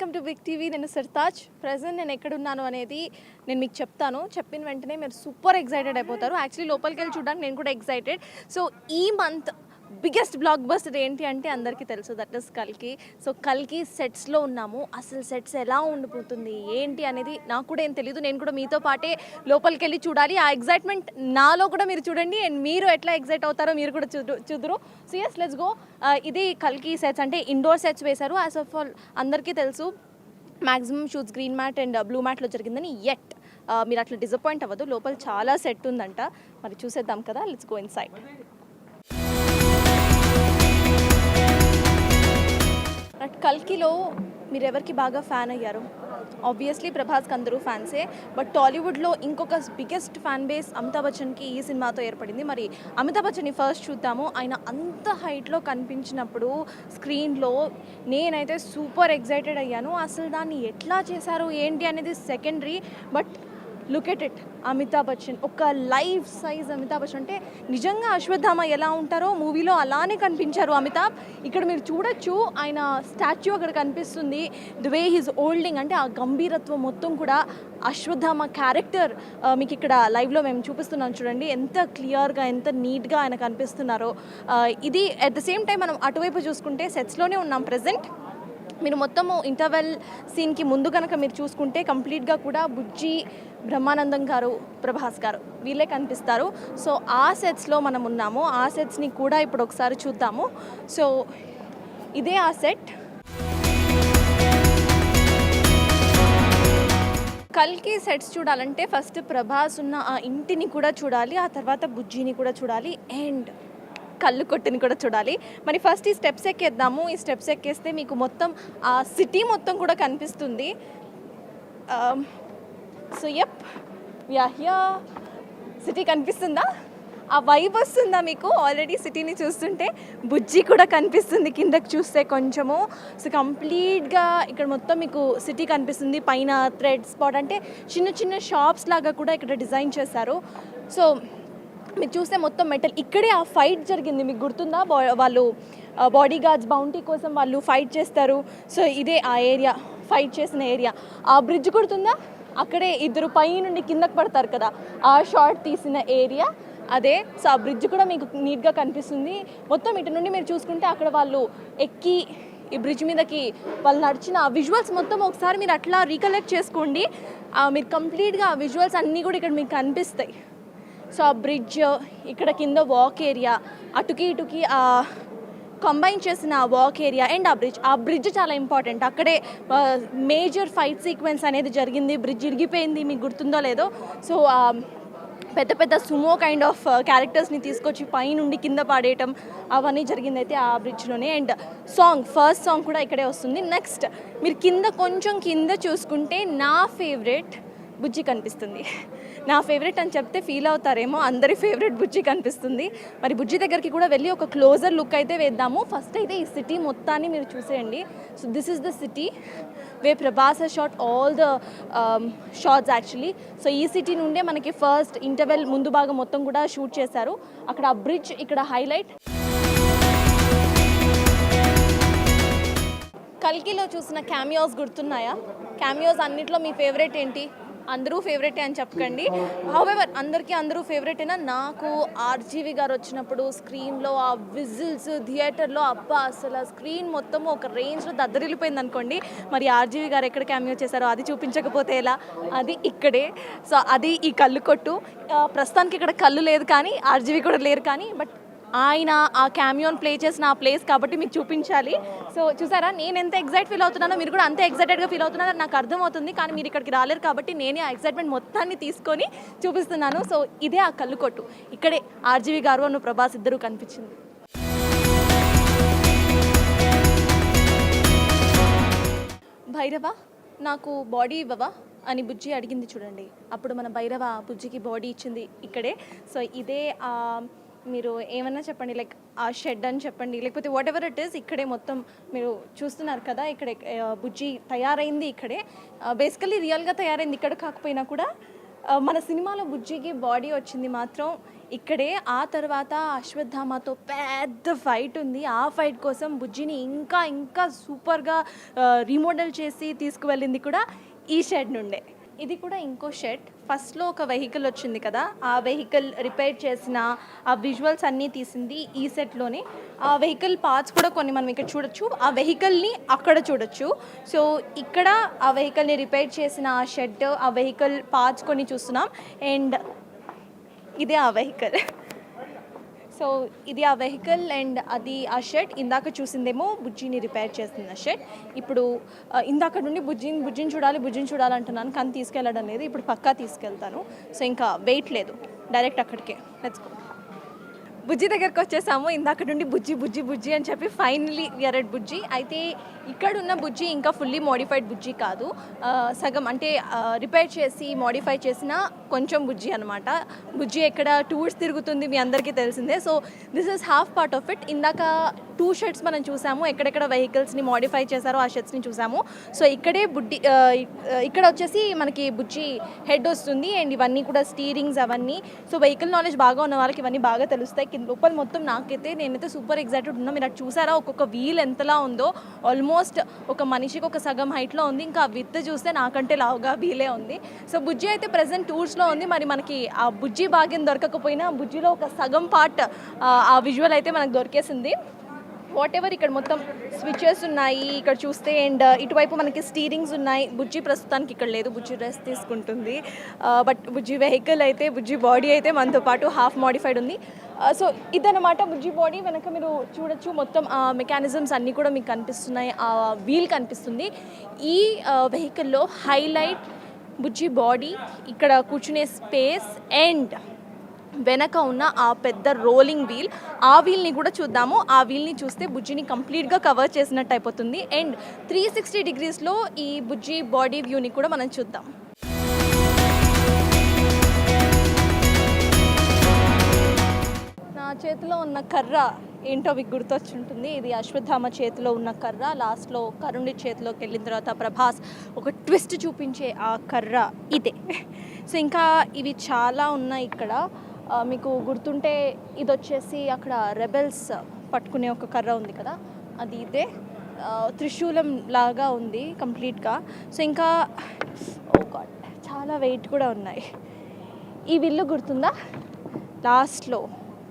Welcome to big TV. నేను Sartaj. Present నేను ఎక్కడున్నాను అనేది నేను మీకు చెప్తాను. చెప్పిన వెంటనే మీరు సూపర్ ఎక్సైటెడ్ అయిపోతారు. యాక్చువల్లీ లోపలికి వెళ్ళి చూడడానికి నేను కూడా ఎక్సైటెడ్. సో ఈ మంత్ బిగ్గెస్ట్ బ్లాక్ బస్టర్ ఏంటి అంటే అందరికీ తెలుసు, దట్ ఇస్ కల్కి. సో కల్కి సెట్స్లో ఉన్నాము. అసలు సెట్స్ ఎలా ఉండిపోతుంది ఏంటి అనేది నాకు కూడా ఏం తెలియదు. నేను కూడా మీతో పాటే లోపలికి వెళ్ళి చూడాలి. ఆ ఎగ్జైట్మెంట్ నాలో కూడా మీరు చూడండి అండ్ మీరు ఎట్లా ఎగ్జైట్ అవుతారో మీరు కూడా చూదురు. So yes, let's go. ఇది కల్కి సెట్స్ అంటే ఇండోర్ సెట్స్ వేశారు. యాజ్ ఆఫ్ ఆల్ అందరికీ తెలుసు maximum shoots green mat and blue మ్యాట్లో జరిగిందని. ఎట్ మీరు అట్లా డిసప్పాయింట్ అవ్వదు. లోపల చాలా సెట్ ఉందంట. మరి చూసేద్దాం కదా. Let's go inside. కల్కిలో మీరు ఎవరికి బాగా ఫ్యాన్ అయ్యారు? ఆబ్వియస్లీ ప్రభాస్కి అందరూ ఫ్యాన్సే. బట్ టాలీవుడ్లో ఇంకొక బిగ్గెస్ట్ ఫ్యాన్ బేస్ అమితాబ్ బచ్చన్కి ఈ సినిమాతో ఏర్పడింది. మరి అమితాబ్ బచ్చన్ని ఫస్ట్ చూద్దాము. ఆయన అంత హైట్లో కనిపించినప్పుడు స్క్రీన్లో నేనైతే సూపర్ ఎగ్జైటెడ్ అయ్యాను. అసలు దాన్ని ఎట్లా చేశారు ఏంటి అనేది secondary. But look at it, Amitabh Bachchan ఒక లైఫ్ సైజ్ అమితాబ్ బచ్చన్. అంటే నిజంగా అశ్వత్థామ ఎలా ఉంటారో మూవీలో అలానే కనిపించారు అమితాబ్. ఇక్కడ మీరు చూడొచ్చు, ఆయన స్టాచ్యూ అక్కడ కనిపిస్తుంది. ది వే హీజ్ హోల్డింగ్, అంటే ఆ గంభీరత్వం మొత్తం కూడా అశ్వత్థామ క్యారెక్టర్ మీకు ఇక్కడ లైవ్లో మేము చూపిస్తున్నాం. చూడండి ఎంత క్లియర్గా, ఎంత నీట్గా ఆయన కనిపిస్తున్నారో. ఇది అట్ ద సేమ్ టైం మనం అటువైపు చూసుకుంటే సెట్స్లోనే ఉన్నాం ప్రజెంట్. మీరు మొత్తము ఇంటర్వెల్ సీన్కి ముందు కనుక మీరు చూసుకుంటే కంప్లీట్గా కూడా బుజ్జి, బ్రహ్మానందం గారు, ప్రభాస్ గారు వీళ్ళే కనిపిస్తారు. సో ఆ సెట్స్లో మనం ఉన్నాము. ఆ సెట్స్ని కూడా ఇప్పుడు ఒకసారి చూద్దాము. సో ఇదే ఆ సెట్. కల్కి సెట్స్ చూడాలంటే ఫస్ట్ ప్రభాస్ ఉన్న ఆ ఇంటిని కూడా చూడాలి, ఆ తర్వాత బుజ్జిని కూడా చూడాలి అండ్ కళ్ళు కొట్టిని కూడా చూడాలి. మరి ఫస్ట్ ఈ స్టెప్స్ ఎక్కేద్దాము. ఈ స్టెప్స్ ఎక్కేస్తే మీకు మొత్తం ఆ సిటీ మొత్తం కూడా కనిపిస్తుంది. So yup, here. సిటీ కనిపిస్తుందా? ఆ వైబ్ వస్తుందా మీకు? ఆల్రెడీ సిటీని చూస్తుంటే బుజ్జి కూడా కనిపిస్తుంది కిందకి చూస్తే కొంచెము. సో కంప్లీట్గా ఇక్కడ మొత్తం మీకు సిటీ కనిపిస్తుంది. పైన థ్రెడ్ స్పాట్ అంటే చిన్న చిన్న షాప్స్ లాగా కూడా ఇక్కడ డిజైన్ చేశారు. సో మీరు చూస్తే మొత్తం మెటల్. ఇక్కడే ఆ ఫైట్ జరిగింది, మీకు గుర్తుందా? వాళ్ళు బాడీ గార్డ్స్ బౌంటీ కోసం వాళ్ళు ఫైట్ చేస్తారు. సో ఇదే ఆ ఏరియా, ఫైట్ చేసిన ఏరియా. ఆ బ్రిడ్జ్ గుర్తుందా? అక్కడే ఇద్దరు పై నుండి కిందకు పడతారు కదా, ఆ షాట్ తీసిన ఏరియా అదే. సో ఆ బ్రిడ్జ్ కూడా మీకు నీట్గా కనిపిస్తుంది. మొత్తం ఇటు నుండి మీరు చూసుకుంటే అక్కడ వాళ్ళు ఎక్కి ఈ బ్రిడ్జ్ మీదకి వాళ్ళు నడిచిన ఆ విజువల్స్ మొత్తం ఒకసారి మీరు అట్లా రీకలెక్ట్ చేసుకోండి. మీరు కంప్లీట్గా ఆ విజువల్స్ అన్నీ కూడా ఇక్కడ మీకు కనిపిస్తాయి. సో ఆ బ్రిడ్జ్, ఇక్కడ కింద వాక్ ఏరియా, అటుకి ఇటుకి కంబైన్ చేసిన వాక్ ఏరియా అండ్ ఆ బ్రిడ్జ్ చాలా ఇంపార్టెంట్. అక్కడే మేజర్ ఫైట్ సీక్వెన్స్ అనేది జరిగింది. బ్రిడ్జ్ ఇరిగిపోయింది, మీకు గుర్తుందో లేదో. సో పెద్ద పెద్ద సుమో కైండ్ ఆఫ్ క్యారెక్టర్స్ని తీసుకొచ్చి పై నుండి కింద పాడేయటం అవన్నీ జరిగింది అయితే ఆ బ్రిడ్జ్లోనే. అండ్ ఫస్ట్ సాంగ్ కూడా ఇక్కడే వస్తుంది. నెక్స్ట్ మీరు కొంచెం కింద చూసుకుంటే నా ఫేవరెట్ బుజ్జి కనిపిస్తుంది. నా ఫేవరెట్ అని చెప్తే ఫీల్ అవుతారేమో, అందరి ఫేవరెట్ బుజ్జి కనిపిస్తుంది. మరి బుజ్జి దగ్గరికి కూడా వెళ్ళి ఒక క్లోజర్ లుక్ అయితే వేద్దాము. ఫస్ట్ అయితే ఈ సిటీ మొత్తాన్ని మీరు చూసేయండి. So this is the city way Prabhas has shot all the shots actually. So ఈ సిటీ నుండే మనకి ఫస్ట్ ఇంటర్వెల్ ముందు భాగం మొత్తం కూడా షూట్ చేశారు. అక్కడ ఆ బ్రిడ్జ్ ఇక్కడ హైలైట్. కల్కిలో చూసిన క్యామియోస్ గుర్తున్నాయా? క్యామియోస్ అన్నిట్లో మీ ఫేవరెట్ ఏంటి? అందరూ ఫేవరెటే అని చెప్పకండి. హౌవెవర్ అందరూ ఫేవరెటేనా? నాకు ఆర్జీవి గారు వచ్చినప్పుడు స్క్రీన్లో ఆ విజిల్స్ థియేటర్లో అబ్బా అసలు ఆ స్క్రీన్ మొత్తం ఒక రేంజ్లో దద్దరిల్లిపోయింది అనుకోండి. మరి ఆర్జీవి గారు ఎక్కడ క్యామియో చేశారో అది చూపించకపోతే ఎలా? అది ఇక్కడే. సో అది ఈ కళ్ళు కొట్టు. ప్రస్తుతానికి ఇక్కడ కళ్ళు లేదు కానీ ఆర్జీవి కూడా లేరు కానీ, బట్ ఆయన ఆ క్యామియోన్ ప్లే చేసిన ఆ ప్లేస్ కాబట్టి మీకు చూపించాలి. సో చూసారా నేను ఎంత ఎగ్జైట్ ఫీల్ అవుతున్నానో మీరు కూడా అంతే ఎగ్జైటెడ్గా ఫీల్ అవుతున్నారో నాకు అర్థమవుతుంది. కానీ మీరు ఇక్కడికి రాలేరు కాబట్టి నేనే ఆ ఎగ్జైట్మెంట్ మొత్తాన్ని తీసుకొని చూపిస్తున్నాను. సో ఇదే ఆ కళ్ళు కొట్టు. ఇక్కడే ఆర్జీవి గారు అను ప్రభాస్ ఇద్దరు కనిపించింది. భైరవ నాకు బాడీ ఇవ్వవా అని బుజ్జి అడిగింది చూడండి. అప్పుడు మన భైరవ బుజ్జికి బాడీ ఇచ్చింది ఇక్కడే. సో ఇదే మీరు ఏమన్నా చెప్పండి, లైక్ ఆ షెడ్ అని చెప్పండి, లేకపోతే వాట్ ఎవర్ ఇట్ ఈస్, ఇక్కడే మొత్తం మీరు చూస్తున్నారు కదా. ఇక్కడే బుజ్జి తయారైంది ఇక్కడే. బేసికలీ రియల్గా తయారైంది ఇక్కడ కాకపోయినా కూడా మన సినిమాలో బుజ్జికి బాడీ వచ్చింది మాత్రం ఇక్కడే. ఆ తర్వాత అశ్వత్థామతో పెద్ద ఫైట్ ఉంది. ఆ ఫైట్ కోసం బుజ్జిని ఇంకా ఇంకా సూపర్గా రీమోడల్ చేసి తీసుకువెళ్ళింది కూడా ఈ షెడ్ నుండే. ఇది కూడా ఇంకో షెడ్. ఫస్ట్లో ఒక వెహికల్ వచ్చింది కదా, ఆ వెహికల్ రిపేర్ చేసిన ఆ విజువల్స్ అన్నీ తీసింది ఈ సెట్లోనే. ఆ వెహికల్ పార్ట్స్ కూడా కొన్ని మనం ఇక్కడ చూడొచ్చు, ఆ వెహికల్ని అక్కడ చూడొచ్చు. సో ఇక్కడ ఆ వెహికల్ని రిపేర్ చేసిన ఆ షెడ్, ఆ వెహికల్ పార్ట్స్ కొన్ని చూస్తున్నాం. అండ్ ఇదే ఆ వెహికల్. సో ఇది ఆ వెహికల్ అండ్ అది ఆ షెడ్. ఇందాక చూసిందేమో బుజ్జిని రిపేర్ చేస్తున్న షెడ్. ఇప్పుడు ఇందాక నుండి బుజ్జిని చూడాలి అంటున్నాను, కానీ తీసుకెళ్ళడం లేదు. ఇప్పుడు పక్కా తీసుకెళ్తాను. సో ఇంకా వెయిట్ లేదు, డైరెక్ట్ అక్కడికే. Let's go. బుజ్జి దగ్గరకు వచ్చేసాము. ఇందాక నుండి బుజ్జి అని చెప్పి ఫైనలీ విఆర్ ఎట్ బుజ్జి. అయితే ఇక్కడ ఉన్న బుజ్జి ఇంకా ఫుల్లీ మోడిఫైడ్ బుజ్జి కాదు, సగం అంటే రిపేర్ చేసి మోడిఫై చేసిన కొంచెం బుజ్జి అనమాట. బుజ్జి ఎక్కడ టూర్స్ తిరుగుతుంది మీ అందరికీ తెలిసిందే. So this is half part of it. ఇందాక 2 షెడ్స్ మనం చూసాము, ఎక్కడెక్కడ వెహికల్స్ని మోడిఫై చేశారో ఆ షెడ్స్ని చూసాము. సో ఇక్కడే ఇక్కడ వచ్చేసి మనకి బుజ్జి హెడ్ వస్తుంది అండ్ ఇవన్నీ కూడా స్టీరింగ్స్ అవన్నీ. సో వెహికల్ నాలెడ్జ్ బాగా ఉన్న వాళ్ళకి ఇవన్నీ బాగా తెలుస్తాయి. లోపల మొత్తం నేనైతే సూపర్ ఎగ్జైటెడ్ ఉన్నా. మీరు అటు చూసారా, ఒక్కొక్క వీల్ ఎంతలా ఉందో, ఆల్మోస్ట్ ఒక మనిషికి ఒక సగం హైట్లో ఉంది. ఇంకా విత్ చూస్తే నాకంటే లావుగా వీలే ఉంది. సో బుజ్జి అయితే ప్రెసెంట్ టూర్స్లో ఉంది. మరి మనకి ఆ బుజ్జి భాగ్యం దొరకకపోయినా బుజ్జిలో ఒక సగం పార్ట్ ఆ విజువల్ అయితే మనకు దొరికేసింది. వాట్ ఎవర్ ఇక్కడ మొత్తం స్విచెస్ ఉన్నాయి ఇక్కడ చూస్తే. అండ్ ఇటువైపు మనకి స్టీరింగ్స్ ఉన్నాయి. బుజ్జి ప్రస్తుతానికి ఇక్కడ లేదు, బుజ్జి రెస్ట్ తీసుకుంటుంది. బట్ బుజ్జి వెహికల్ అయితే, బుజ్జి బాడీ అయితే మనతో పాటు హాఫ్ మోడిఫైడ్ ఉంది. సో ఇదన్నమాట బుజ్జి బాడీ. వెనక మీరు చూడొచ్చు మొత్తం మెకానిజమ్స్ అన్నీ కూడా మీకు కనిపిస్తున్నాయి. ఆ వీల్ కనిపిస్తుంది. ఈ వెహికల్లో హైలైట్ బుజ్జి బాడీ, ఇక్కడ కూర్చునే స్పేస్ అండ్ వెనక ఉన్న ఆ పెద్ద రోలింగ్ వీల్. ఆ వీల్ని కూడా చూద్దాము. ఆ వీల్ని చూస్తే బుజ్జిని కంప్లీట్గా కవర్ చేసినట్టు అయిపోతుంది. అండ్ 360 డిగ్రీస్లో ఈ బుజ్జి బాడీ వ్యూని కూడా మనం చూద్దాం. నా చేతిలో ఉన్న కర్ర ఏంటో మీకు గుర్తొచ్చుంటుంది. ఇది అశ్వత్థామ చేతిలో ఉన్న కర్ర. లాస్ట్లో కరుణుడి చేతిలోకి వెళ్ళిన తర్వాత ప్రభాస్ ఒక ట్విస్ట్ చూపించే ఆ కర్ర ఇదే. సో ఇంకా ఇవి చాలా ఉన్నాయి ఇక్కడ. మీకు గుర్తుంటే ఇది వచ్చేసి అక్కడ రెబెల్స్ పట్టుకునే ఒక కర్ర ఉంది కదా, అది ఇదే. త్రిశూలం లాగా ఉంది కంప్లీట్గా. సో ఇంకా ఓ గాడ్ చాలా వెయిట్ కూడా ఉన్నాయి. ఈ విల్లు గుర్తుందా, లాస్ట్లో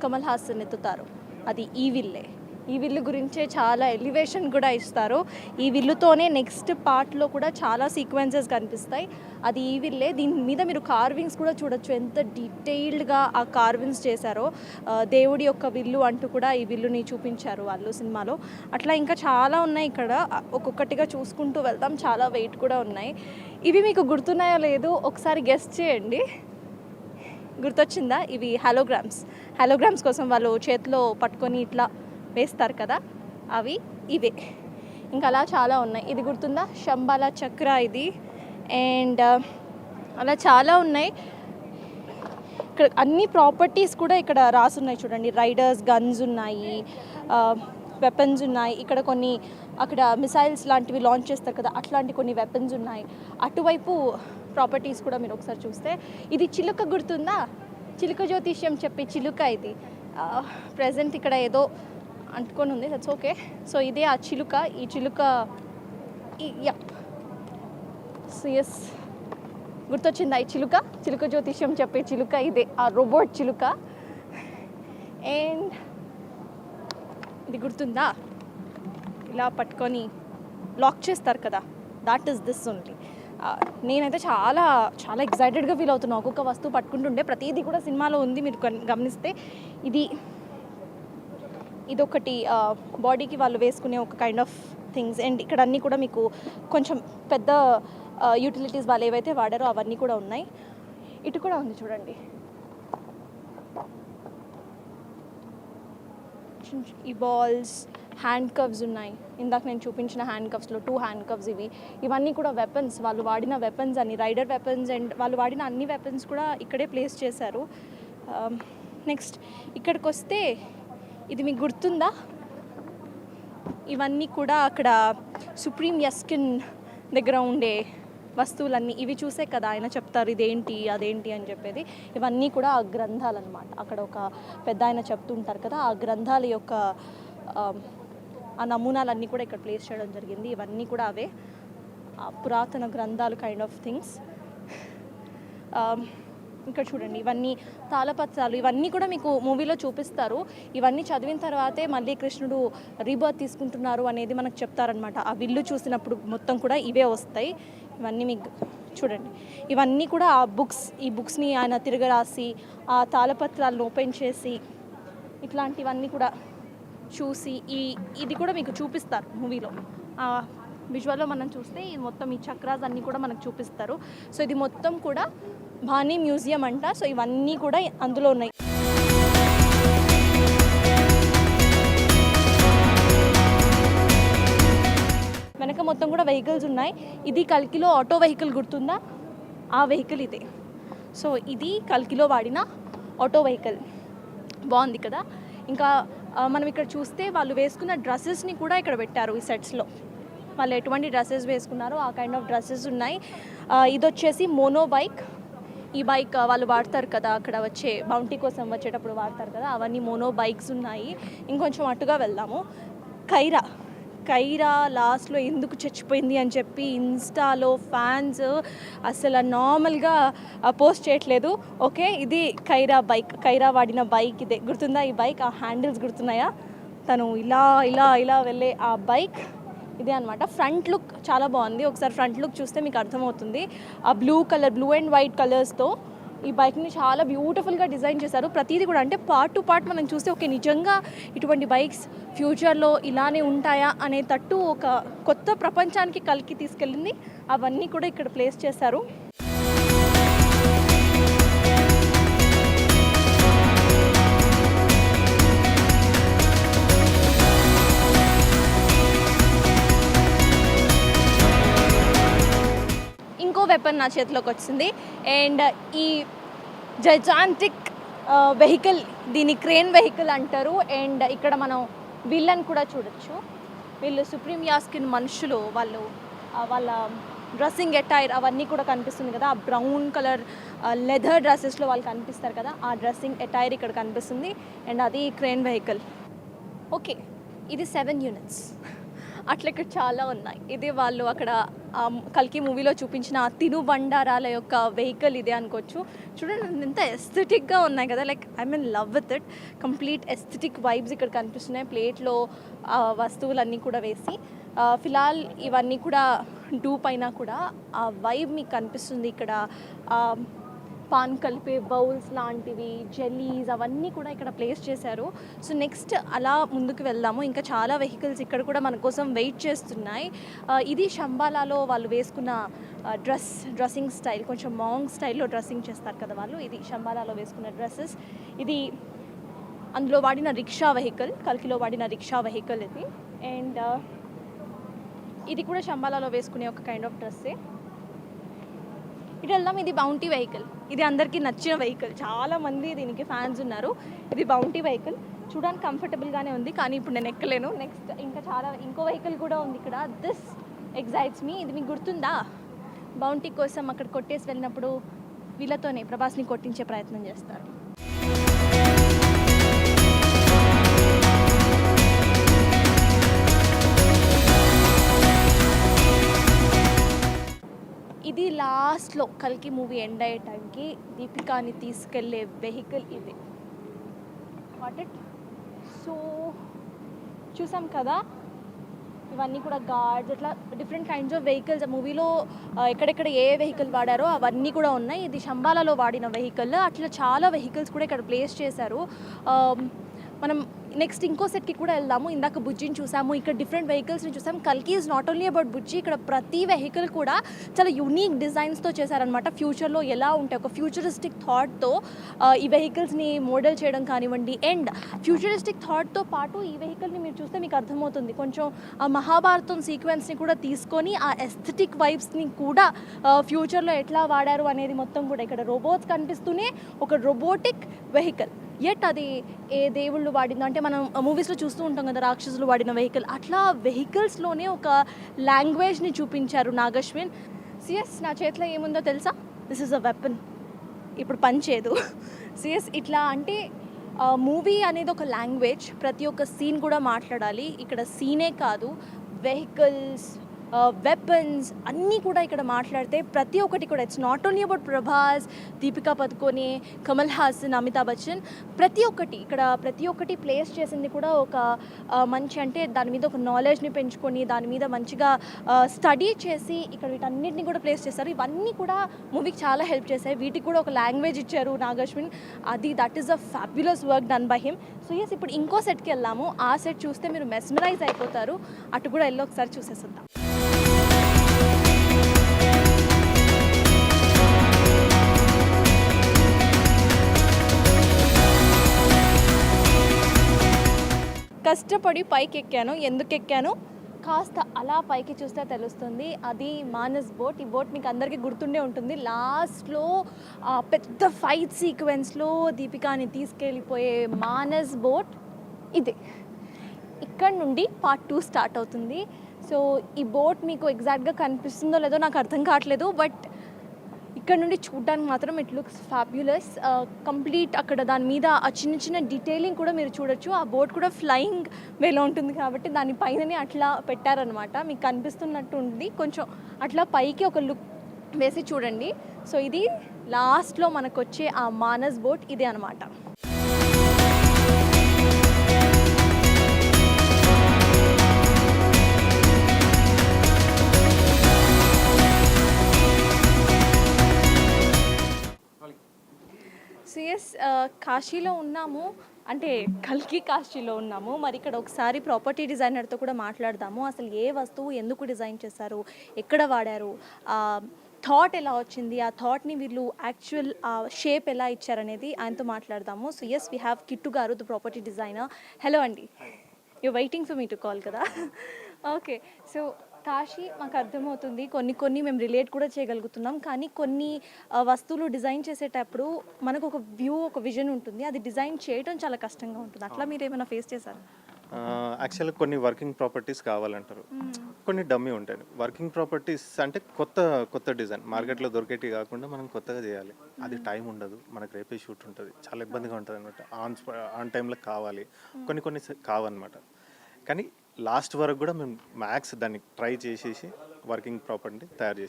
కమల్ హాసన్ ఎత్తుతారు, అది ఈ విల్లే. ఈ విల్లు గురించే చాలా ఎలివేషన్ కూడా ఇస్తారు. ఈ విల్లుతోనే నెక్స్ట్ పార్ట్లో కూడా చాలా సీక్వెన్సెస్ కనిపిస్తాయి, అది ఈ విల్లే. దీని మీద మీరు కార్వింగ్స్ కూడా చూడొచ్చు, ఎంత డీటెయిల్డ్గా ఆ కార్వింగ్స్ చేశారో. దేవుడి యొక్క విల్లు అంటూ కూడా ఈ విల్లుని చూపించారు వాళ్ళు సినిమాలో. అట్లా ఇంకా చాలా ఉన్నాయి ఇక్కడ, ఒక్కొక్కటిగా చూసుకుంటూ వెళ్తాం. చాలా వెయిట్ కూడా ఉన్నాయి. ఇవి మీకు గుర్తున్నాయో లేదు ఒకసారి గెస్ట్ చేయండి. గుర్తొచ్చిందా? ఇవి హాలోగ్రామ్స్ కోసం వాళ్ళు చేతిలో పట్టుకొని ఇట్లా వేస్తారు కదా, అవి ఇవే. ఇంకా అలా చాలా ఉన్నాయి. ఇది గుర్తుందా, శంబాల చక్ర ఇది. అండ్ అలా చాలా ఉన్నాయి. ఇక్కడ అన్ని ప్రాపర్టీస్ కూడా ఇక్కడ రాసున్నాయి చూడండి. రైడర్స్ గన్స్ ఉన్నాయి, వెపన్స్ ఉన్నాయి. ఇక్కడ కొన్ని అక్కడ మిసైల్స్ లాంటివి లాంచ్ చేస్తారు కదా, అట్లాంటి కొన్ని వెపన్స్ ఉన్నాయి. అటువైపు ప్రాపర్టీస్ కూడా మీరు ఒకసారి చూస్తే, ఇది చిలుక గుర్తుందా, చిలుక జ్యోతిష్యం చెప్పే చిలుక ఇది. ప్రజెంట్ ఇక్కడ ఏదో అంటుకొని ఉంది, దట్స్ ఓకే. సో ఇదే ఆ చిలుక. ఈ చిలుక ఎస్ గుర్తొచ్చిందా, ఈ చిలుక జ్యోతిష్యం చెప్పే చిలుక ఇదే, ఆ రోబోట్ చిలుక. అండ్ ఇది గుర్తుందా, ఇలా పట్టుకొని లాక్ చేస్తారు కదా, దాట్ ఈస్ దిస్ ఓన్లీ. నేనైతే చాలా చాలా ఎగ్జైటెడ్గా ఫీల్ అవుతున్నాను ఒక్కొక్క వస్తువు పట్టుకుంటుండే. ప్రతిదీ కూడా సినిమాలో ఉంది, మీరు గమనిస్తే. ఇదొకటి బాడీకి వాళ్ళు వేసుకునే ఒక కైండ్ ఆఫ్ థింగ్స్. అండ్ ఇక్కడ అన్నీ కూడా మీకు కొంచెం పెద్ద యూటిలిటీస్ వాళ్ళు ఏవైతే వాడారో అవన్నీ కూడా ఉన్నాయి. ఇటు కూడా ఉంది చూడండి, ఈ బాల్స్, హ్యాండ్ కవ్స్ ఉన్నాయి. ఇందాక నేను చూపించిన హ్యాండ్ కవ్స్లో 2 హ్యాండ్ కవ్స్ ఇవన్నీ కూడా వెపన్స్, వాళ్ళు వాడిన వెపన్స్ అన్ని, రైడర్ వెపన్స్. అండ్ వాళ్ళు వాడిన అన్ని వెపన్స్ కూడా ఇక్కడే ప్లేస్ చేశారు. నెక్స్ట్ ఇక్కడికి వస్తే ఇది మీకు గుర్తుందా, ఇవన్నీ కూడా అక్కడ సుప్రీం యస్కిన్ దగ్గర ఉండే వస్తువులన్నీ ఇవి చూసే కదా ఆయన చెప్తారు ఇదేంటి అదేంటి అని చెప్పేది. ఇవన్నీ కూడా ఆ గ్రంథాలు అనమాట. అక్కడ ఒక పెద్ద ఆయన చెప్తుంటారు కదా, ఆ గ్రంథాల యొక్క ఆ నమూనాలన్నీ కూడా ఇక్కడ ప్లేస్ చేయడం జరిగింది. ఇవన్నీ కూడా అవే పురాతన గ్రంథాలు కైండ్ ఆఫ్ థింగ్స్. ఇక్కడ చూడండి, ఇవన్నీ తాళపత్రాలు, ఇవన్నీ కూడా మీకు మూవీలో చూపిస్తారు. ఇవన్నీ చదివిన తర్వాతే మళ్ళీ కృష్ణుడు రీబర్త్ తీసుకుంటున్నారు అనేది మనకు చెప్తారనమాట. ఆ విల్లు చూసినప్పుడు మొత్తం కూడా ఇవే వస్తాయి. ఇవన్నీ మీకు చూడండి, ఇవన్నీ కూడా ఆ ఈ బుక్స్ని ఆయన తిరగరాసి ఆ తాళపత్రాలను ఓపెన్ చేసి ఇట్లాంటివన్నీ కూడా చూసి ఇది కూడా మీకు చూపిస్తారు మూవీలో. విజువల్లో మనం చూస్తే ఇది మొత్తం ఈ చక్రాస్ అన్నీ కూడా మనకు చూపిస్తారు. సో ఇది మొత్తం కూడా భానీ మ్యూజియం అంట. సో ఇవన్నీ కూడా అందులో ఉన్నాయి. వెనక మొత్తం కూడా వెహికల్స్ ఉన్నాయి. ఇది కల్కిలో ఆటో వెహికల్ గుర్తుందా, ఆ వెహికల్ ఇదే. సో ఇది కల్కిలో వాడిన ఆటో వెహికల్. బాగుంది కదా. ఇంకా మనం ఇక్కడ చూస్తే వాళ్ళు వేసుకున్న డ్రెస్సెస్ని కూడా ఇక్కడ పెట్టారు. ఈ సెట్స్లో వాళ్ళు ఎటువంటి డ్రెస్సెస్ వేసుకున్నారో ఆ కైండ్ ఆఫ్ డ్రెస్సెస్ ఉన్నాయి. ఇది వచ్చేసి మోనో బైక్. ఈ బైక్ వాళ్ళు వాడతారు కదా, అక్కడ వచ్చే బౌంటీ కోసం వచ్చేటప్పుడు వాడతారు కదా, అవన్నీ మోనో బైక్స్ ఉన్నాయి. ఇంకొంచెం అటుగా వెళ్దాము. కైరా లాస్ట్లో ఎందుకు చచ్చిపోయింది అని చెప్పి ఇన్స్టాలో ఫ్యాన్స్ అసలు నార్మల్గా పోస్ట్ చేయట్లేదు. ఓకే, ఇది కైరా వాడిన బైక్ ఇదే. గుర్తుందా ఈ బైక్? ఆ హ్యాండిల్స్ గుర్తున్నాయా? తను ఇలా ఇలా ఇలా వెళ్ళే ఆ బైక్ ఇదే అనమాట. ఫ్రంట్ లుక్ చాలా బాగుంది. ఒకసారి ఫ్రంట్ లుక్ చూస్తే మీకు అర్థమవుతుంది. ఆ బ్లూ అండ్ వైట్ కలర్స్తో ఈ బైక్ని చాలా బ్యూటిఫుల్గా డిజైన్ చేశారు. ప్రతిదీ కూడా అంటే పార్ట్ టు పార్ట్ మనం చూస్తే ఓకే, నిజంగా ఇటువంటి బైక్స్ ఫ్యూచర్లో ఇలానే ఉంటాయా అనే తట్టు ఒక కొత్త ప్రపంచానికి కలికి తీసుకెళ్ళింది. అవన్నీ కూడా ఇక్కడ ప్లేస్ చేశారు. ఇంకో వెపన్ నా చేతిలోకి వచ్చింది. అండ్ ఈ జైజాంటిక్ వెహికల్, దీని క్రేన్ వెహికల్ అంటారు. అండ్ ఇక్కడ మనం వీళ్ళని కూడా చూడొచ్చు. వీళ్ళు సుప్రీం యాస్కిన్ మనుషులు. వాళ్ళ డ్రెస్సింగ్ అటైర్ అవన్నీ కూడా కనిపిస్తుంది కదా. ఆ బ్రౌన్ కలర్ లెదర్ డ్రెస్సెస్లో వాళ్ళు కనిపిస్తారు కదా, ఆ డ్రెస్సింగ్ అటైర్ ఇక్కడ కనిపిస్తుంది. అండ్ అది క్రేన్ వెహికల్. ఓకే, ఇది 7 యూనిట్స్. అట్లా ఇక్కడ చాలా ఉన్నాయి. ఇది వాళ్ళు అక్కడ కల్కి మూవీలో చూపించిన తినుబండారాల యొక్క వెహికల్ ఇదే అనుకోవచ్చు. చూడండి ఎంత ఎస్థెటిక్గా ఉన్నాయి కదా. Like I mean love with it. Complete aesthetic vibes ఇక్కడ కనిపిస్తున్నాయి. ప్లేట్లో వస్తువులన్నీ కూడా వేసి ఫిలాల్ ఇవన్నీ కూడా డూప్ అయినా కూడా ఆ వైబ్ మీకు కనిపిస్తుంది. ఇక్కడ పాన్ కలిపే బౌల్స్ లాంటివి, జెల్లీస్ అవన్నీ కూడా ఇక్కడ ప్లేస్ చేశారు. సో నెక్స్ట్ అలా ముందుకు వెళ్దాము. ఇంకా చాలా వెహికల్స్ ఇక్కడ కూడా మన కోసం వెయిట్ చేస్తున్నాయి. ఇది శంబాలాలో వాళ్ళు వేసుకున్న డ్రెస్సింగ్ స్టైల్, కొంచెం మాంగ్ స్టైల్లో డ్రెస్సింగ్ చేస్తారు కదా వాళ్ళు. ఇది శంబాలాలో వేసుకున్న డ్రెస్సెస్. ఇది అందులో వాడిన రిక్షా వెహికల్, కల్కిలో వాడిన రిక్షా వెహికల్ ఇది. అండ్ ఇది కూడా శంబాలాలో వేసుకునే ఒక కైండ్ ఆఫ్ డ్రెస్సే. ఇటు వెళ్దాం. ఇది బౌంటీ వెహికల్. ఇది అందరికీ నచ్చిన వెహికల్, చాలామంది దీనికి ఫ్యాన్స్ ఉన్నారు. ఇది బౌంటీ వెహికల్. చూడడానికి కంఫర్టబుల్గానే ఉంది, కానీ ఇప్పుడు నేను ఎక్కలేను. నెక్స్ట్ ఇంకో వెహికల్ కూడా ఉంది ఇక్కడ. దిస్ ఎగ్జైట్స్ మీ. ఇది మీకు గుర్తుందా? బౌంటీ కోసం అక్కడ కొట్టేసి వెళ్ళినప్పుడు వీళ్ళతోనే ప్రభాస్ని కొట్టించే ప్రయత్నం చేస్తారు. ఇది లాస్ట్లో కల్కి మూవీ ఎండ్ అయ్యే టైంకి దీపికాని తీసుకెళ్లే వెహికల్ ఇది. What it. సో చూసాం కదా, ఇవన్నీ కూడా గార్డ్స్, అట్లా డిఫరెంట్ కైండ్స్ ఆఫ్ వెహికల్స్ మూవీలో ఎక్కడెక్కడ ఏ వెహికల్ వాడారో అవన్నీ కూడా ఉన్నాయి. ఇది శంబాలాలో వాడిన వెహికల్. అట్లా చాలా వెహికల్స్ కూడా ఇక్కడ ప్లేస్ చేశారు. మనం నెక్స్ట్ ఇంకో సెట్కి కూడా వెళ్దాము. ఇందాక బుజ్జిని చూసాము, ఇక్కడ డిఫరెంట్ వెహికల్స్ని చూసాము. కల్కి ఈజ్ నాట్ ఓన్లీ అబౌట్ బుజ్జి. ఇక్కడ ప్రతి వెహికల్ కూడా చాలా యూనిక్ డిజైన్స్తో చేశారనమాట. ఫ్యూచర్లో ఎలా ఉంటాయి, ఒక ఫ్యూచరిస్టిక్ థాట్తో ఈ వెహికల్స్ని మోడల్ చేయడం కానివ్వండి. అండ్ ఫ్యూచరిస్టిక్ థాట్తో పాటు ఈ వెహికల్ని మీరు చూస్తే మీకు అర్థమవుతుంది, కొంచెం ఆ మహాభారతం సీక్వెన్స్ని కూడా తీసుకొని ఆ ఎస్థెటిక్ వైబ్స్ని కూడా ఫ్యూచర్లో ఎట్లా వాడారు అనేది మొత్తం కూడా ఇక్కడ రోబోట్స్ కనిపిస్తూనే ఒక రోబోటిక్ వెహికల్. ఎట్ అది ఏ దేవుళ్ళు వాడిందో అంటే మనం మూవీస్లో చూస్తూ ఉంటాం కదా, రాక్షసులు వాడిన వెహికల్. అట్లా వెహికల్స్లోనే ఒక లాంగ్వేజ్ని చూపించారు నాగశ్విన్. సిఎస్ నా చేతిలో ఏముందో తెలుసా? This is a weapon. ఇప్పుడు పని చేయదు. సిఎస్ ఇట్లా అంటే మూవీ అనేది ఒక లాంగ్వేజ్, ప్రతి ఒక్క సీన్ కూడా మాట్లాడాలి. ఇక్కడ సీనే కాదు, వెహికల్స్, వెపన్స్ అన్నీ కూడా ఇక్కడ మాట్లాడితే ప్రతి ఒక్కటి కూడా it's not only about Prabhas, Deepika Padukone, Kamal Haasan, Amitabh Bachchan, ప్రతి ఒక్కటి ఇక్కడ ప్రతి ఒక్కటి ప్లేస్ చేసింది కూడా ఒక మంచి అంటే దాని మీద ఒక నాలెడ్జ్ని పెంచుకొని దాని మీద మంచిగా స్టడీ చేసి ఇక్కడ వీటన్నిటిని కూడా ప్లేస్ చేస్తారు. ఇవన్నీ కూడా మూవీకి చాలా హెల్ప్ చేశాయి. వీటికి కూడా ఒక లాంగ్వేజ్ ఇచ్చారు Nag Ashwin. That is a fabulous work done by him. So yes, ఇప్పుడు ఇంకో సెట్కి వెళ్దాము. ఆ సెట్ చూస్తే మీరు మెస్మరైజ్ అయిపోతారు. అటు కూడా వెళ్ళి ఒకసారి చూసేద్దాం. కష్టపడి పైకి ఎక్కాను. ఎందుకు ఎక్కాను కాస్త అలా పైకి చూస్తే తెలుస్తుంది. అది మానస్ బోట్. ఈ బోట్ మీకు అందరికీ గుర్తుండే ఉంటుంది. లాస్ట్లో పెద్ద ఫైట్ సీక్వెన్స్లో దీపికాని తీసుకెళ్ళిపోయే మానస్ బోట్ ఇదే. ఇక్కడ నుండి పార్ట్ 2 స్టార్ట్ అవుతుంది. సో ఈ బోట్ మీకు ఎగ్జాక్ట్గా కనిపిస్తుందో లేదో నాకు అర్థం కావట్లేదు, బట్ ఇక్కడ నుండి చూడడానికి మాత్రం ఇట్ లుక్స్ ఫ్యాబ్యులస్. కంప్లీట్ అక్కడ దాని మీద ఆ చిన్న చిన్న డీటెయిలింగ్ కూడా మీరు చూడొచ్చు. ఆ బోట్ కూడా ఫ్లయింగ్ వేలో ఉంటుంది కాబట్టి దాని పైననే అట్లా పెట్టారనమాట. మీకు కనిపిస్తున్నట్టు ఉంది. కొంచెం అట్లా పైకి ఒక లుక్ వేసి చూడండి. సో ఇది లాస్ట్లో మనకు వచ్చే ఆ మానస్ బోట్ ఇదే అనమాట. సిఎస్ కాశీలో ఉన్నాము, అంటే కల్కి కాశీలో ఉన్నాము. మరి ఇక్కడ ఒకసారి ప్రాపర్టీ డిజైనర్తో కూడా మాట్లాడదాము. అసలు ఏ వస్తువు ఎందుకు డిజైన్ చేశారు, ఎక్కడ వాడారు, థాట్ ఎలా వచ్చింది, ఆ థాట్ని వీళ్ళు యాక్చువల్ షేప్ ఎలా ఇచ్చారనేది ఆయనతో మాట్లాడదాము. So yes, we have Kittu గారు, ద ప్రాపర్టీ డిజైనర్. హలో అండి, you waiting for me to call కదా? ఓకే. సో కాశీ మాకు అర్థమవుతుంది, కొన్ని మేము రిలేట్ కూడా చేయగలుగుతున్నాం. కానీ కొన్ని వస్తువులు డిజైన్ చేసేటప్పుడు మనకు ఒక వ్యూ, ఒక విజన్ ఉంటుంది. అది డిజైన్ చేయడం చాలా కష్టంగా ఉంటుంది. అట్లా మీరు ఏమైనా ఫేస్ చేశారు? యాక్చువల్గా కొన్ని వర్కింగ్ ప్రాపర్టీస్ కావాలంటారు, కొన్ని డమ్మీ ఉంటాయి. వర్కింగ్ ప్రాపర్టీస్ అంటే కొత్త డిజైన్ మార్కెట్లో దొరికేటి కాకుండా మనం కొత్తగా చేయాలి. అది టైం ఉండదు, మనకు రేపే షూట్ ఉంటుంది, చాలా ఇబ్బందిగా ఉంటుంది అనమాట. ఆన్ టైంలో కావాలి, కొన్ని కావన్నమాట. కానీ లాస్ట్ వరకు కూడా మేము మ్యాక్స్ దాన్ని ట్రై చేసేసి వర్కింగ్ ప్రాపర్టీ తయారు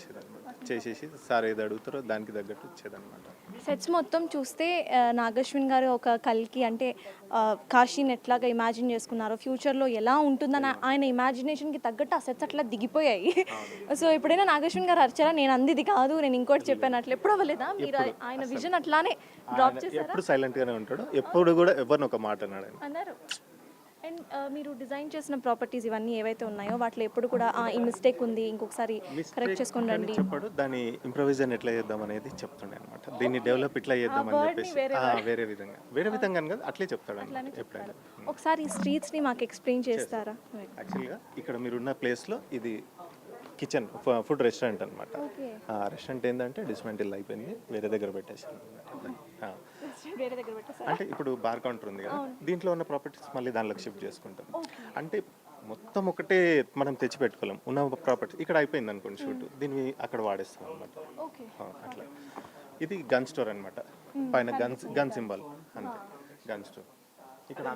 చేసేసి సార్ ఏది అడుగుతారో దానికి తగ్గట్టు ఇచ్చేదన్నమాట. సెట్స్ మొత్తం చూస్తే నాగశ్విన్ గారు ఒక కల్కి అంటే కాశీని ఎట్లాగా ఇమాజిన్ చేసుకున్నారో, ఫ్యూచర్లో ఎలా ఉంటుందని ఆయన ఇమాజినేషన్కి తగ్గట్టు ఆ సెట్స్ అట్లా దిగిపోయాయి. సో ఎప్పుడైనా నాగశ్విన్ గారు అరిచారా, నేను అందిది కాదు, నేను ఇంకోటి చెప్పాను, అట్లా ఎప్పుడు అవ్వలేదా? మీరు ఆయన విజన్ అట్లానే డ్రాప్ చేశారా? ఎప్పుడు సైలెంట్గానే ఉంటాడు, ఎప్పుడు కూడా ఎవరిని ఒక మాట అన్నారు. అండ్ మీరు డిజైన్ చేసిన ప్రాపర్టీస్ ఇవన్నీ ఏవైతే ఉన్నాయో వాటిలో ఎప్పుడు కూడా ఈ మిస్టేక్ ఉంది, ఇంకొకసారి కరెక్ట్ చేసుకొని రండి చెప్పాడు. దాన్ని ఇంప్రొవైజేషన్ ఎట్లా చేద్దాం అనేది చెప్తుండే అనమాట. దీన్ని డెవలప్ ఇట్లా చేద్దాం అని చెప్పేసి వేరే విధంగా కదా అట్లే చెప్తాడు ఎప్పుడైనా. ఒకసారి ఈ స్ట్రీట్స్ని మాకు ఎక్స్ప్లెయిన్ చేస్తారా? యాక్చువల్గా ఇక్కడ మీరున్న ప్లేస్లో ఇది కిచెన్, ఫుడ్ రెస్టారెంట్ అనమాట. రెస్టారెంట్ ఏంటంటే డిస్మెంటిల్ అయిపోయింది, వేరే దగ్గర పెట్టేసాను. అంటే ఇప్పుడు బార్ కౌంటర్ ఉంది కదా, దీంట్లో ఉన్న ప్రాపర్టీస్ మళ్ళీ దానిలోకి షిఫ్ట్ చేసుకుంటాం. అంటే మొత్తం ఒకటే మనం తెచ్చి పెట్టుకోలేం, ఉన్న ప్రాపర్టీస్ ఇక్కడ అయిపోయింది అనుకోండి షూట్, దీన్ని అక్కడ వాడేస్తాం అనమాట. అట్లా ఇది గన్ స్టోర్ అనమాట, పైన గన్ సింబల్ అంతే, గన్ స్టోర్. ఇక్కడ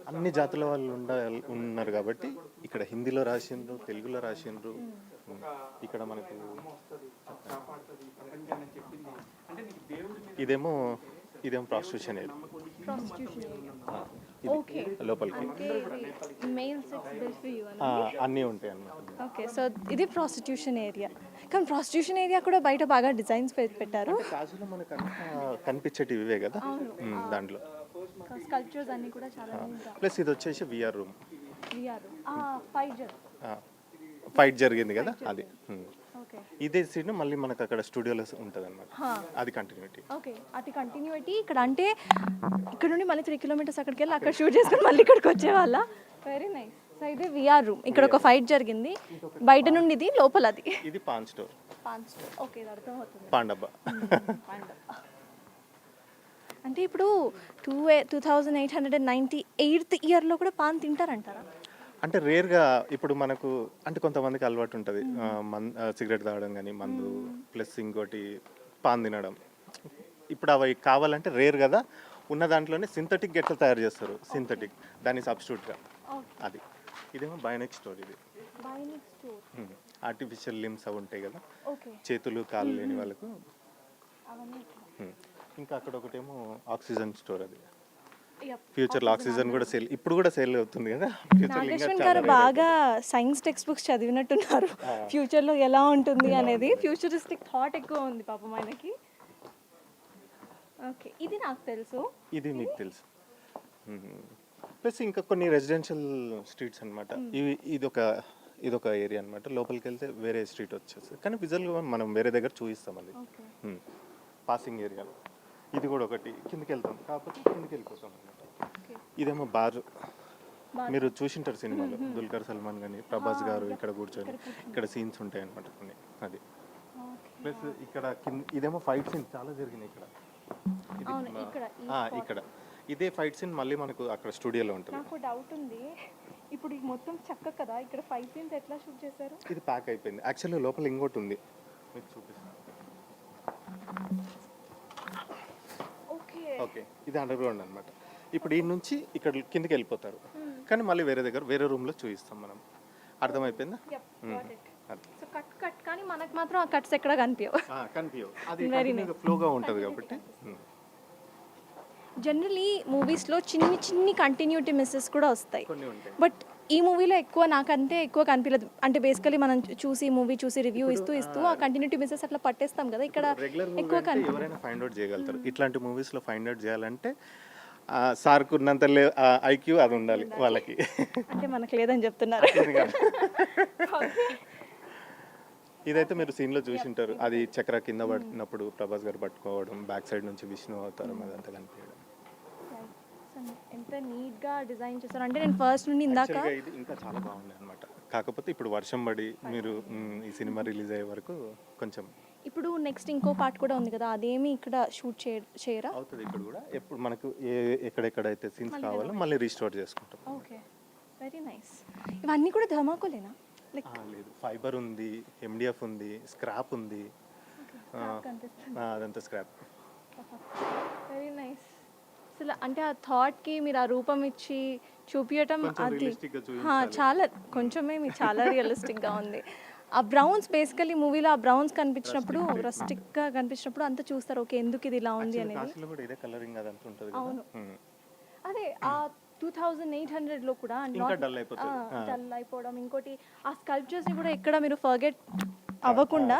అన్ని జాతుల వాళ్ళు ఉన్నారు కాబట్టి ఇక్కడ హిందీలో రాసిండ్రు, తెలుగులో రాసిండ్రు. ఇక్కడ మనకు ఇదేమో ప్రాస్టిట్యూషన్ ఏరియా, లోపలికి అన్నీ ఉంటాయి అన్నమాట. ఓకే, సో ఇది ప్రాస్టిట్యూషన్ ఏరియా. కానీ ప్రాస్టిట్యూషన్ ఏరియా కూడా బయట బాగా డిజైన్స్ పెట్టారు. కాజులో మనకు కనిపించేటివి ఇవే కదా, దాంట్లో స్కల్ప్చర్స్ అన్ని కూడా చాలా. ప్లస్ ఇది వచ్చేసి విఆర్ రూమ్, ఫైట్ జరిగింది కదా అది. ఇదే సీన్ మళ్ళీ మనకు అక్కడ స్టూడియోలో ఉంటుంది అనమాట, అది కంటిన్యూటీ. ఓకే, అది కంటిన్యూటీ ఇక్కడ అంటే ఇక్కడ నుండి మళ్ళీ 3 కిలోమీటర్స్ అక్కడికి వెళ్ళి అక్కడ షూట్ చేసుకుని మళ్ళీ ఇక్కడికి వచ్చేవాళ్ళ. Very nice. సో ఇది విఆర్ రూమ్, ఇక్కడ ఒక ఫైట్ జరిగింది, బయట నుండి ఇది, లోపల అది. ఇది పాన్ స్టోర్. ఓకే, ఇది అర్థమవుతుంది. పాండబ్బా. అంటే ఇప్పుడు 2898th ఇయర్లో కూడా పాన్ తింటారంటారా? అంటే రేర్గా ఇప్పుడు మనకు అంటే కొంతమందికి అలవాటు ఉంటుంది సిగరెట్ తాగడం కానీ మందు ప్లస్ ఇంకోటి పాన్ తినడం. ఇప్పుడు అవి కావాలంటే రేర్ కదా, ఉన్న దాంట్లోనే సింథటిక్ ఎట్లా తయారు చేస్తారు, సింథటిక్ దాని సబ్స్టిట్యూట్గా అది. ఇదేమో బయోనిక్ స్టోర్. ఇది ఆర్టిఫిషియల్ లిమ్స్ అవి ఉంటాయి కదా, చేతులు కాళ్ళు లేని వాళ్ళకు. ఇంకా అక్కడ ఒకటేమో ఆక్సిజన్ స్టోర్. అది ఫ్యూచర్లో ఆక్సిజన్ కూడా సేల్, ఇప్పుడు కూడా సేల్ అవుతుంది కదా. నాగేశ్వర్ గారు బాగా సైన్స్ టెక్స్ట్ బుక్స్ చదివినట్టున్నారు, ఫ్యూచర్లో ఎలా ఉంటుంది అనేది. ఫ్యూచరిస్టిక్ థాట్ ఎక్కువ ఉంది పాపం ఆయనకి. ఓకే, ఇది నాకు తెలుసు, ఇది మీకు తెలుసు. ప్లస్ ఇంకా కొన్ని రెసిడెన్షియల్ స్ట్రీట్స్ అనమాట ఇవి. ఇదొక ఏరియా అనమాట. లోపలికి వెళ్తే వేరే స్ట్రీట్ వచ్చేసి, కానీ విజువల్గా మనం వేరే దగ్గర చూపిస్తాం అది పాసింగ్ ఏరియాలో. ఇది కూడా ఒకటి కిందకి వెళ్తాం, కాకపోతే కిందకి వెళ్ళిపోతాం అనమాట. ఇదేమో బార్, మీరు చూసింటారు సినిమాలో దుల్కర్ సల్మాన్ కానీ ప్రభాస్ గారు ఇక్కడ కూర్చొని ఇక్కడ సీన్స్ ఉంటాయి అనమాట కొన్ని. అది ప్లస్ ఇక్కడ ఇదేమో ఫైట్ సీన్స్ చాలా జరిగినాయి ఇక్కడ. ఇక్కడ ఇదే ఫైట్ సీన్ మళ్ళీ మనకు అక్కడ స్టూడియోలో ఉంటుంది. నాకు డౌట్ ఉంది, ఇప్పుడు ఇది మొత్తం చక్క కదా, ఇక్కడ ఫైట్ సీన్స్ ఎట్లా షూట్ చేశారు? ఇది ప్యాక్ అయిపోయింది యాక్చువల్లీ. లోపల ఇంకోటి ఉంది, మీకు చూపిస్తాను. ఓకే, ఇది అండర్ గ్రౌండ్ అనమాట. ఇప్పుడు ఈ నుంచి ఇక్కడ కిందకి వెళ్ళిపోతారు, కానీ మళ్ళీ వేరే దగ్గర వేరే రూమ్లో చూపిస్తాం మనం. అర్థమైపోయిందా? సో కట్ కానీ మనకు మాత్రం ఆ కట్స్ ఎక్కడ కనిపించవు. అది ఫ్లోగా ఉంటుంది కాబట్టి. జనరలీ మూవీస్లో చిన్ని కంటిన్యూటీ మిస్సెస్ కూడా వస్తాయి, బట్ ఈ మూవీలో ఎక్కువ నాకంతే ఎక్కువ కనిపించలేదు. అంటే బేసికలీ మనం మూవీ చూసి రివ్యూ ఇస్తూ ఆ కంటిన్యూటీ మిస్సెస్ అట్లా పట్టేస్తాం కదా, ఇక్కడ ఎక్కువ ఎవరైనా ఫైండ్ అవుట్ చేయగలుగుతారు. ఇట్లాంటి మూవీస్లో ఫైండ్ అవుట్ చేయాలంటే సార్కు ఉన్నంత ఐక్యూ అది ఉండాలి వాళ్ళకి. అంటే మనకు లేదని చెప్తున్నారు. ఇదైతే మీరు సీన్లో చూసింటారు, అది చక్ర కింద పడినప్పుడు ప్రభాస్ గారు పట్టుకోవడం, బ్యాక్ సైడ్ నుంచి విష్ణు అవతారం అదంతా కనిపించడం. ఎంత నీట్గా డిజైన్ చేస్తారు అంటే నేను ఫస్ట్ నుండి ఇందాక ఇది ఇంకా చాలా బాగుంది అనమాట. కాకపోతే ఇప్పుడు వర్షం పడి మీరు ఈ సినిమా రిలీజ్ అయ్యే వరకు కొంచెం. ఇప్పుడు నెక్స్ట్ ఇంకో పార్ట్ కూడా ఉంది కదా, అదేమి ఇక్కడ షూట్ చేయరా? అవుతుంది ఇక్కడ కూడా. ఎప్పుడు మనకు ఎక్కడెక్కడైతే సీన్స్ కావాలో మళ్ళీ రీస్టోర్ చేసుకుంటాం. Okay, very nice. ఇవన్నీ కూడా ధమాకులేనా? లేదు, ఫైబర్ ఉంది, ఎండిఎఫ్ ఉంది, స్క్రాప్ ఉంది, అదంతా స్క్రాప్. Very nice. అసలు అంటే ఆ థాట్కి మీరు ఆ రూపం ఇచ్చి చూపించటం అది చాలా కొంచెమే మీకు చాలా రియలిస్టిక్గా ఉంది. ఆ బ్రౌన్స్ బేసికలీ మూవీలో ఆ బ్రౌన్స్ కనిపించినప్పుడు, రస్టిక్గా కనిపించినప్పుడు అంతా చూస్తారు, ఓకే ఎందుకు ఇది ఇలా ఉంది అనేది. అవును, అదే ఆ 2800లో కూడా డల్ అయిపోవడం. ఇంకోటి ఆ స్కల్ప్చర్స్ని కూడా ఎక్కడ మీరు ఫర్గెట్ అవ్వకుండా,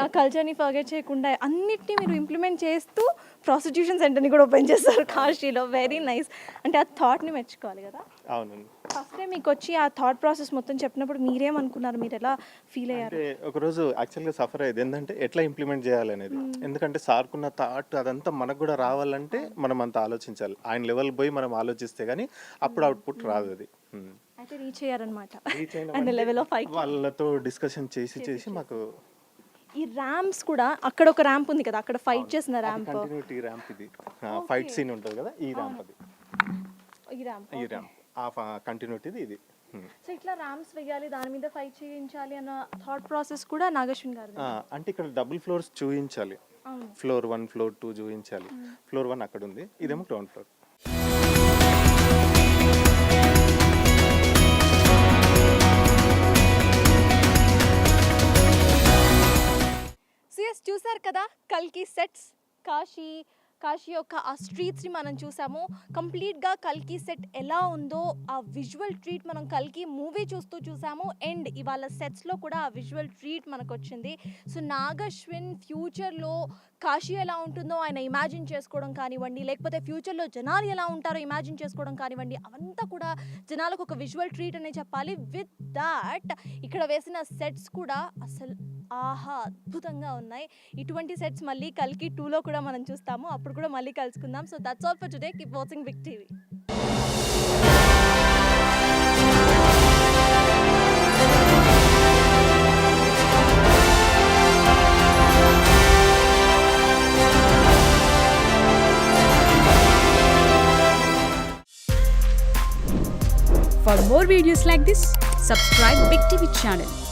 ఆ కల్చర్ని ఫర్గెట్ చేయకుండా అన్నిటినీ మీరు ఇంప్లిమెంట్ చేస్తూ ప్రాస్టిట్యూషన్ సెంటర్ని కూడా ఓపెన్ చేస్తారు కాశీలో. Very nice. అంటే ఆ థాట్ని మెచ్చుకోవాలి కదా. అవునండి. ఫస్ట్ టైం మీకు వచ్చి ఆ థాట్ ప్రాసెస్ మొత్తం చెప్పినప్పుడు మీరేమనుకున్నారు, మీరు ఎలా ఫీల్ అయ్యారు? ఒకరోజు యాక్చువల్గా సఫర్ అయ్యేది ఏంటంటే ఎట్లా ఇంప్లిమెంట్ చేయాలనేది. ఎందుకంటే సార్కున్న థాట్ అదంతా మనకు కూడా రావాలంటే మనం అంత ఆలోచించాలి. ఆయన లెవెల్ పోయి మనం ఆలోచిస్తే కానీ అప్పుడు అవుట్పుట్ రాదు. అది అయితే రీచ్ అయ్యారనమాట. అండ్ లెవెల్ ఆఫ్ వాళ్ళతో డిస్కషన్ చేసి మాకు ఈ ర్యాంప్స్ కూడా, అక్కడ ఒక ర్యాంప్ ఉంది కదా, అక్కడ ఫైట్ చేసిన ర్యాంప్, కంటిన్యూటీ ర్యాంప్, ఇది ఫైట్ సీన్ ఉంటుంది కదా, ఈ ర్యాంప్, అది ఈ ర్యాంప్ ఆ కంటిన్యూటీ ఇది. సో ఇట్లా ర్యాంప్స్ వేయాలి, దాని మీద ఫైట్ చేయించాలి అన్న థాట్ ప్రాసెస్ కూడా నాగేశ్వర్ గారు. అంటే ఇక్కడ డబుల్ ఫ్లోర్స్ చూపించాలి, ఫ్లోర్ 1 ఫ్లోర్ 2 చూపించాలి. ఫ్లోర్ 1 అక్కడ ఉంది, ఇదేమో గ్రౌండ్ ఫ్లోర్. చూసారు కదా కల్కి సెట్స్. కాశీ యొక్క ఆ స్ట్రీట్స్ని మనం చూసాము. కంప్లీట్గా కల్కి సెట్ ఎలా ఉందో ఆ విజువల్ ట్రీట్ మనం కల్కి మూవీ చూసాము. అండ్ ఇవాళ సెట్స్లో కూడా ఆ విజువల్ ట్రీట్ మనకు వచ్చింది. సో నాగశ్విన్ ఫ్యూచర్లో కాశీ ఎలా ఉంటుందో ఆయన ఇమాజిన్ చేసుకోవడం కానివ్వండి, లేకపోతే ఫ్యూచర్లో జనాలు ఎలా ఉంటారో ఇమాజిన్ చేసుకోవడం కానివ్వండి, అవంతా కూడా జనాలకు ఒక విజువల్ ట్రీట్ అనే చెప్పాలి. విత్ దాట్ ఇక్కడ వేసిన సెట్స్ కూడా అసలు అద్భుతంగా ఉన్నాయి. ఇటువంటి సెట్స్ మళ్ళీ కల్కి 2లో కూడా మనం చూస్తాము. అప్పుడు కూడా మళ్ళీ కలుసుకుందాం. So that's all for today. Keep watching Big TV. For more videos like this, subscribe Big TV channel.